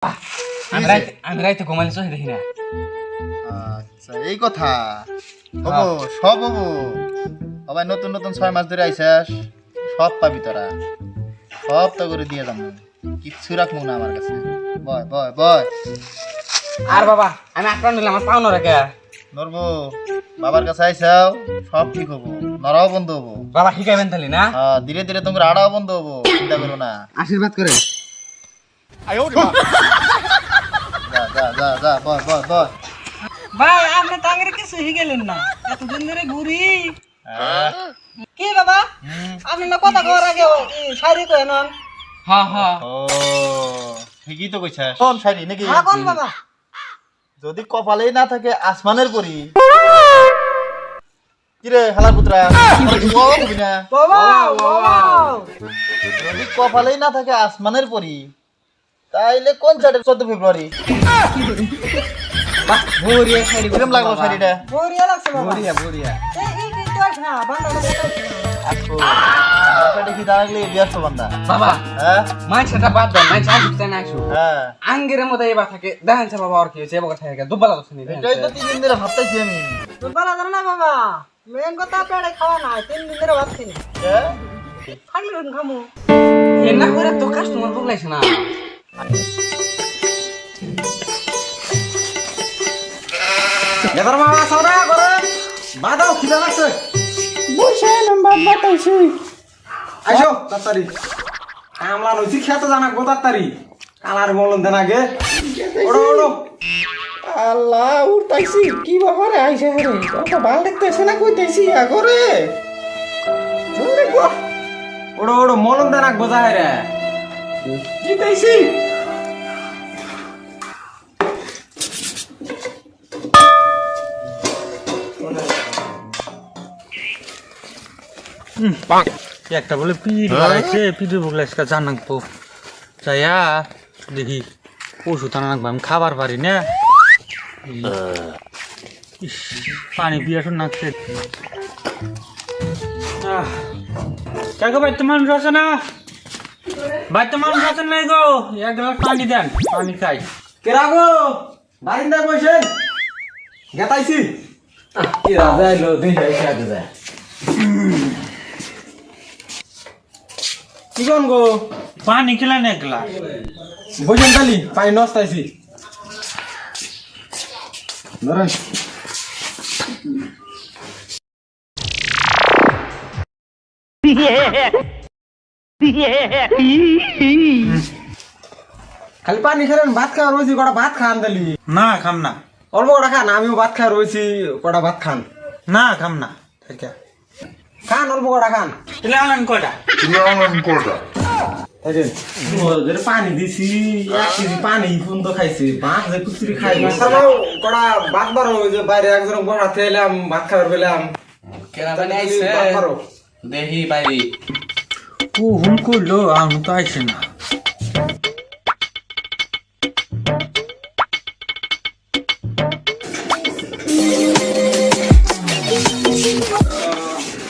আমি রাইতে ঘুমাইলে চোখে দেখি না। আচ্ছা এই কথা হবো, সব হবো। সবাই নতুন নতুন 6 মাস ধরে আইসাস, সব পাবি তোরা, সব তো করে দিয়ে যাবো, কিচ্ছু রাখবো না আমার কাছে। বয় বয় বয়। আর বাবা আমি আপনার নিলে আমার পাওনা রেখে নড়বো, বাবার কাছে আইসাও, সব ঠিক হবো, নড়াও বন্ধ হবো। বাবা শিখাইবেন তাহলে না? ধীরে ধীরে তোমার আড়াও বন্ধ হবো, চিন্তা করো না। আশীর্বাদ করে। যা যা যা যা, বয় বয় বয়। ভাই আপনি তো আগে কিছু শিখেলেন না, এতদিন ধরে ঘুরি। কি বাবা আপনি না কথা কওয়ার আগে শাড়ি কয়ে নন? হ্যাঁ হ্যাঁ ও ঠিকই তো কইছাস। কোন শাড়ি নাকি? হ্যাঁ কোন বাবা? যদি কপালেই না থাকে আসমানের পরি। কিরে হালা পুত্রা, কবি না? বাবা বাবা যদি কপালেই না থাকে আসমানের পরি, তাইলে কোন শাড়ি? 14 ফেব্রুয়ারি। বাহ বড়িয়া শাড়ি কিরম লাগলো শাড়িটা? বড়িয়া লাগছে বাবা। বড়িয়া বড়িয়া। এই কিন্তু না বান্দাটা আসো, আমরা দেখি দাঁড়ালে বিয়ার বান্দা। বাবা হ্যাঁ মাইছটা বাদ দেন, মাইছ আসুক না আসুক। হ্যাঁ, আঙ্গের মতো এবার থাকে দেখেন বাবা, আর কি হয়েছে এবার থাকে দুবালা তো শুনি। এটাই তো 3 দিন ধরে ভাবতেছি আমি। তো বলা জানো না বাবা, মেন কথা পেড়ে খাওয়া না, 3 দিন ধরে ভাবছি না। হ্যাঁ? খাইলে খামু। এনা করে তো কাস্টমার বগলাইছ না। এবার মামা সদা করে বাদাও খিদা লাগছে। বসে নাম্বার বাতাইছি। আইসো তাড়াতাড়ি কামলা নইছি খেতে জানা গো তাড়াতাড়ি কালার বলন দেন আগে। ওড়ো ওড়ো আল্লাহ উঠতাইছি, কি ব্যাপারে আইছে রে? তো ভাল দেখতেছে না কইতেছি আগরে। জলদি গো ওড়ো ওড়ো মলন দেন আগ বোঝায় রে জিতাইছি। একটা বলে পিঠ বাড়াইছে, পিঠের বুক লাগছে জানাক তো যাইয়া দেখি ওষুধ আনা নাকবো, আমি খাবার পারি না। ইস, পানি পিয়াসুন নাকছে। কাকু বাড়িতে মানুষ আছে না? বাড়িতে মানুষ আছেন নাই গো? এক গ্লাস পানি দেন, পানি খাই। কে রাগো বারিন্দা বসেন গেতাইছি। কি রাজা এলো দেখে আইসা আগে যায়। কি কোন গো পানি খেলেন এক গ্লাস। বসেন তালি পানি নস্তাইছি ধরেন। খালি পানি খেলেন, ভাত খাওয়া রয়েছি, কটা ভাত খান তালি। না খাম না, অল্প কটা খান, আমিও ভাত খাওয়া রয়েছি, কটা ভাত খান। না খাম না। খান অল্প কটা খান। তাহলে আনেন কয়টা? পানি দিছি 1 কেজি পানি ফোন তো খাইছি, ভাত যে কুচুরি খাই কটা ভাত বারো, ওই যে বাইরে একজন বসাতে এলাম ভাত খাবার পেলাম। কেনা জানি আইছে ভাত বারো দেখি বাইরে। ও হুম করলো, আমি তো আইসে না।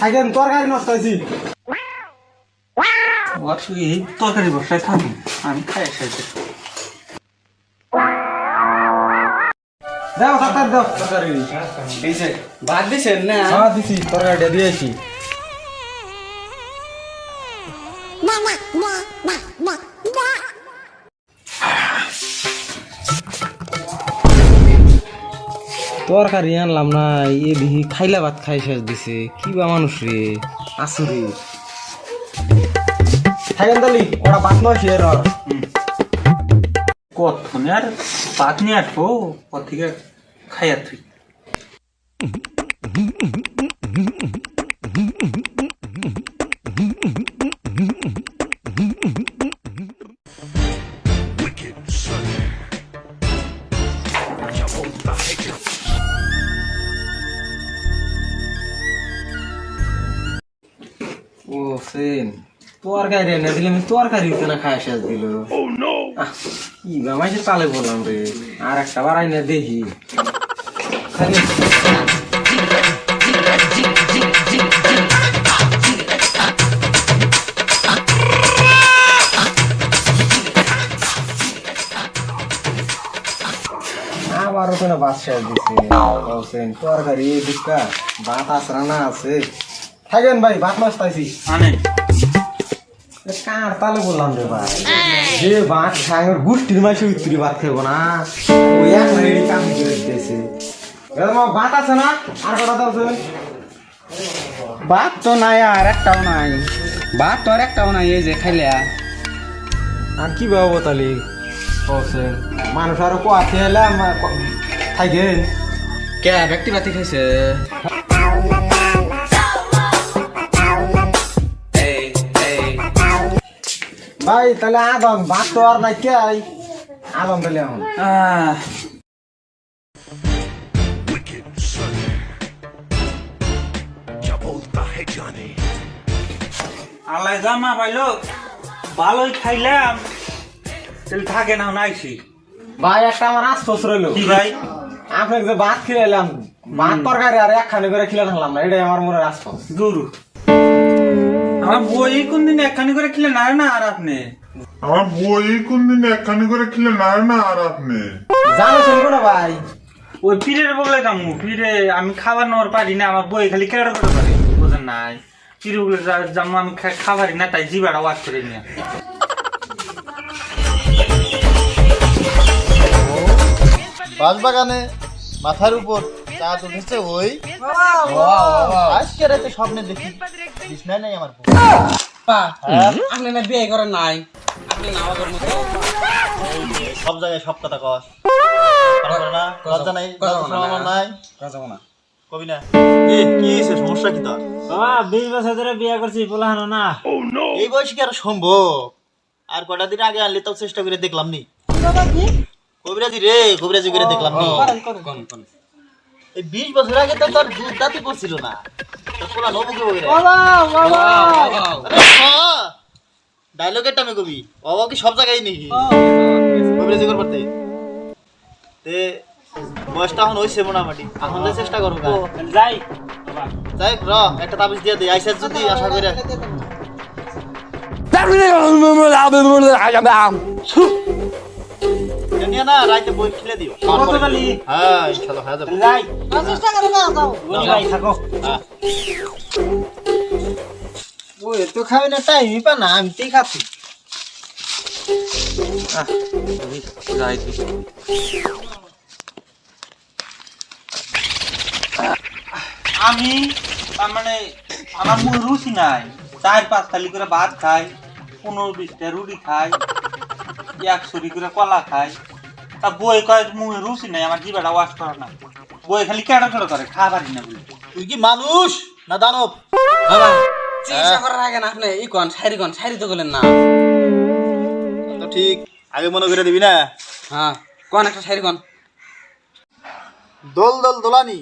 থাকেন তরকারি নষ্ট হয়েছি। এই তরকারি বসায় থাকি, আমি খাই খাইতে। দাও তাড়াতাড়ি দাও তরকারি। দিছে ভাত দিছেন না? হ্যাঁ দিছি, তরকারিটা দিয়েছি। তরকারি আনলাম না, এ দিহি খাইলা ভাত খাই শেষ দিছে। কি বা মানুষ রে, আসুরি। থাকেন তালি ওরা ভাত নয় সে কতক্ষণ আর ভাত নিয়ে আসবো, ওর থেকে খাইয়া তুই। ও সেন তরকারি এনে দিলে, আমি তরকারি কেনা খাই শেষ দিল। কি বা মাসে চালে বললাম রে, আর একটা বার আইনা দেখি। আবারও কোনো বাদশাহ দিছে বলছেন তরকারি দিকা ভাত আছে রান্না আছে থাকেন ভাই ভাত মাছ পাইছি আনেন কার তালে বললাম রে ভাই যে ভাত খায় ওর গুষ্টির মাসে উত্তরি ভাত খাবো না ওই এক মিনিট কাম করে দিতেছে ভাত আছে না আর কটা দাও ভাত তো নাই আর একটাও নাই ভাত তো আর একটাও নাই এই যে খাইলে আর কি বাবু তাহলে বলছেন মানুষ আরো কোয়াতে এলাম থাকেন কে ব্যক্তি বাতি খাইছে ভাই তাহলে আদম ভাত তো আর নাই কে আদম তাহলে এখন আল্লাহ জামা পাইলো ভালোই খাইলাম তাহলে থাকে না নাইছি ভাই একটা আমার আশ্বাস রইল কি ভাই আপনাকে যে ভাত খিলাইলাম ভাত তরকারি আর একখানে করে খিলান হলাম না এটাই আমার মনে আশ্বাস গরু আমার বই কোনদিন একখানি করে খেলে না না আর আপনি আমার বই কোনদিন একখানি করে খেলে না আর আপনি জানো শুনবো না ভাই ওই পীরের বগলে কামু পীরে আমি খাবার নেওয়ার পারি না আমার বই খালি কেড়ে করে পারি বুঝেন নাই পীরে বগলে জামু আমি খাবারই না তাই জিবাটা ওয়াশ করে নিয়ে বাগানে মাথার উপর চাঁদ উঠেছে ওই আজকে রাতে স্বপ্নে দেখি বিছনায় নাই আমার বউ। আপনি না বিয়ে করেন নাই আপনি না আমাদের মতো সব জায়গায় সব কথা কস না লজ্জা নাই লজ্জা নাই কবি না কি হয়েছে সমস্যা কি তোর 20 বছর ধরে বিয়ে করছি বলানো না এই বয়সে কি আর সম্ভব আর কটা দিন আগে আনলে তাও চেষ্টা করে দেখলাম নি কবিরাজি রে কবিরাজি করে দেখলাম নি এই 20 বছর আগে তো তোর দুধ দাঁতি পড়ছিল না তোর পোলা নবুকে বলে ডায়লগের টামে কবি বাবা কি সব জায়গায় নেই কবিরাজি করতে তে বয়সটা এখন হইছে মোটামুটি এখন যে চেষ্টা করবো যাই যাই র একটা তাবিজ দিয়ে দেই আইসার যদি আশা করে নিয়ে না রাইতে বই খেলে দিও হ্যাঁ ইনশাআল্লাহ হয়ে যাবে যাই চেষ্টা করে না যাও যাই থাকো ওই তো খাবে না টাইমই পা না আমি তেই খাচ্ছি যাই আমি তার মানে আমার মূল রুচি নাই 4-5 থালি করে ভাত খাই 15-20টা রুটি খাই 100 করে কলা খাই তা বই কয় মুখে রুচি নাই আমার জিবাটা ওয়াশ করা না বই খালি কেড়া কেড়া করে খাবারই না বলে তুই কি মানুষ না দানব বাবা চিকিৎসা করার আগে না আপনি শাড়ি তো বলেন না তো ঠিক আগে মনে করে দিবি না হ্যাঁ কোন একটা শাড়ি কোন দোল দোল দোলানি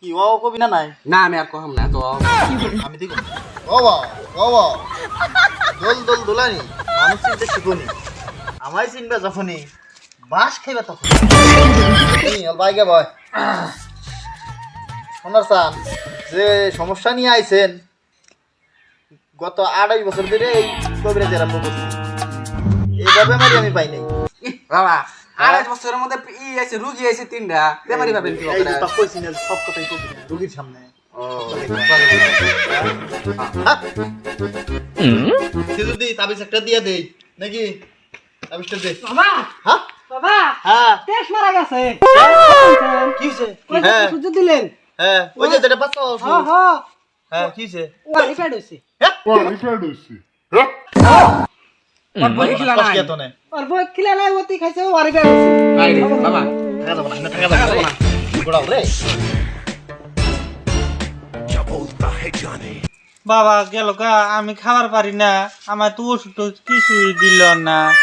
কি ও কবি না নাই না আমি আর কম না তো আমি দেখো বাবা বাবা দোল দোল দোলানি মানুষ চিনতে শিখুনি আমায় চিনবে যখনই বাস খাইবে তখন বাইকে বয় শোনার চান যে সমস্যা নিয়ে আইছেন গত 28 বছর ধরে এই কবিরাজ আরম্ভ করছি এইভাবে আমি পাই নাই বাবা 28 বছরের মধ্যে ই আছে রোগী আছে 3টা বেমারি পাবেন কি এই তো কইছি না সব কথাই কবি না রোগীর সামনে যদি তাবিজ একটা দিয়ে দেই নাকি তাবিজটা দে বাবা হ্যাঁ বাবা হ্যাঁ তেজ মারা গেছে কি হইছে হ্যাঁ সুযোগ দিলেন হ্যাঁ ওই যে যেটা পাচ্ছ হ্যাঁ হ্যাঁ হ্যাঁ কি হইছে ওয়ারি প্যাড হইছে বই খেলা নাই কষ্ট তো না আর বই খিলা নাই ওতি খাইছে ওয়ারি প্যাড হইছে নাই রে বাবা টাকা দাও না টাকা দাও না গোড়াও রে বাবা গেল গা আমি খাবার পারি না আমার তো ওষুধ কিছুই দিল না